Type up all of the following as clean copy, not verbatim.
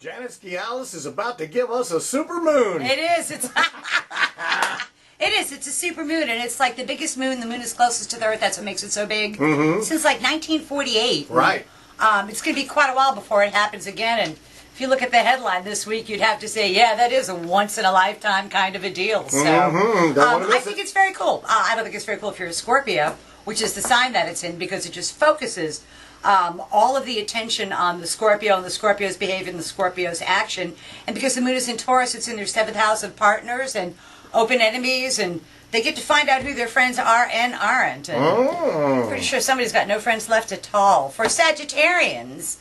Janet Sciales is about to give us a super moon. It is. It's it is. It's a super moon, and it's like the biggest moon. The moon is closest to the Earth. That's what makes it so big. Since like 1948. Right. It's going to be quite a while before it happens again. And if you look at the headline this week, you'd have to say, yeah, that is a once-in-a-lifetime kind of a deal. So I think it's very cool. I don't think it's very cool if you're a Scorpio, which is the sign that it's in, because it just focuses all of the attention on the Scorpio and the Scorpio's behavior and the Scorpio's action. And because the moon is in Taurus, it's in their 7th house of partners and open enemies, and they get to find out who their friends are and aren't. And I'm pretty sure somebody's got no friends left at all. For Sagittarians,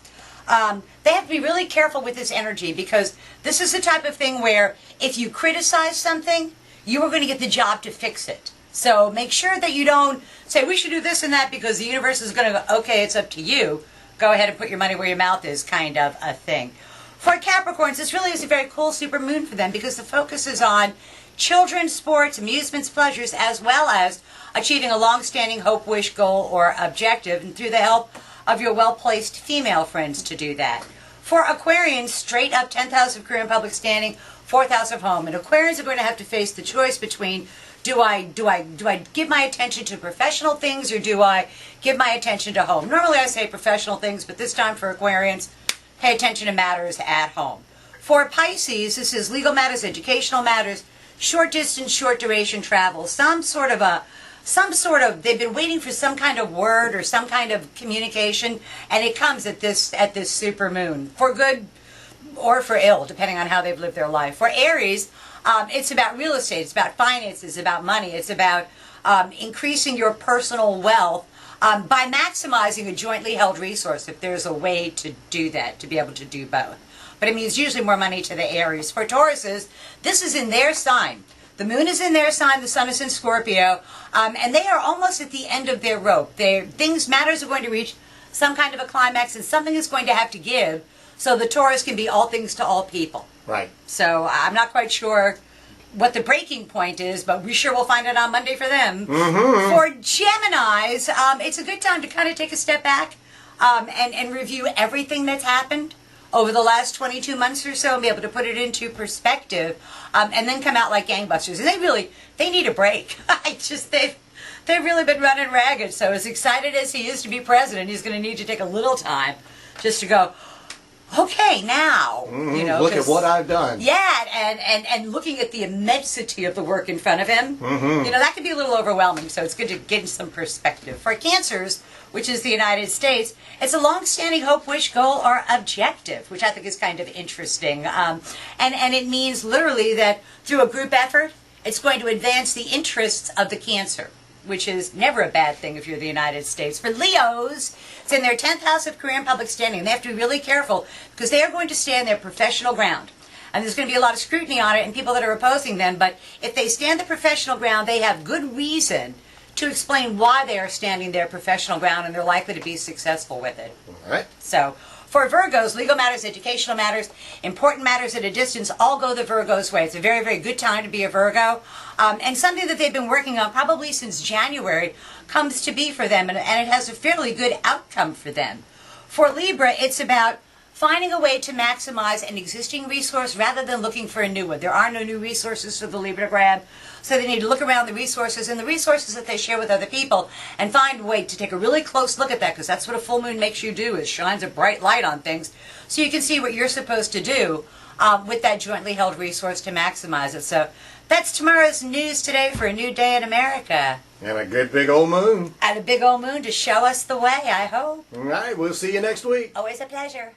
they have to be really careful with this energy, because this is the type of thing where if you criticize something, you are going to get the job to fix it. So make sure that you don't say, we should do this and that, because the universe is going to go, okay, it's up to you. Go ahead and put your money where your mouth is, kind of a thing. For Capricorns, this really is a very cool super moon for them, because the focus is on children, sports, amusements, pleasures, as well as achieving a long-standing hope, wish, goal, or objective, and through the help of your well-placed female friends to do that. For Aquarians, straight up 10th house of career and public standing, 4th house of home. And Aquarians are going to have to face the choice between, do I give my attention to professional things, or do I give my attention to home? Normally I say professional things, but this time for Aquarians, pay attention to matters at home. For Pisces, this is legal matters, educational matters, short distance, short duration travel, they've been waiting for some kind of word or some kind of communication, and it comes at this super moon, for good or for ill, depending on how they've lived their life. For Aries, it's about real estate, it's about finances, it's about money, it's about increasing your personal wealth by maximizing a jointly held resource, if there's a way to do that, to be able to do both. But it means usually more money to the Aries. For Tauruses, this is in their sign. The moon is in their sign, the sun is in Scorpio, and they are almost at the end of their rope. Matters are going to reach some kind of a climax, and something is going to have to give, so the Taurus can be all things to all people. Right. So I'm not quite sure what the breaking point is, but we sure will find it on Monday for them. For Geminis, it's a good time to kind of take a step back and review everything that's happened over the last 22 months or so, and be able to put it into perspective, and then come out like gangbusters. And they need a break. They've really been running ragged. So as excited as he is to be president, he's going to need to take a little time just to go, okay, now, look at what I've done. Yeah, and looking at the immensity of the work in front of him, that can be a little overwhelming, so it's good to get some perspective. For Cancers, which is the United States, it's a long-standing hope, wish, goal, or objective, which I think is kind of interesting. And it means literally that through a group effort, it's going to advance the interests of the Cancer, which is never a bad thing if you're the United States. For Leos, it's in their 10th house of career and public standing. They have to be really careful, because they are going to stand their professional ground. And there's going to be a lot of scrutiny on it and people that are opposing them. But if they stand the professional ground, they have good reason to explain why they are standing their professional ground, and they're likely to be successful with it. All right. So for Virgos, legal matters, educational matters, important matters at a distance, all go the Virgo's way. It's a very, very good time to be a Virgo. And something that they've been working on probably since January comes to be for them, and it has a fairly good outcome for them. For Libra, it's about finding a way to maximize an existing resource rather than looking for a new one. There are no new resources for the Libra to grab, so they need to look around the resources and the resources that they share with other people, and find a way to take a really close look at that, because that's what a full moon makes you do, is shines a bright light on things, so you can see what you're supposed to do with that jointly held resource to maximize it. So that's tomorrow's news today for a new day in America. And a good big old moon. And a big old moon to show us the way, I hope. All right, we'll see you next week. Always a pleasure.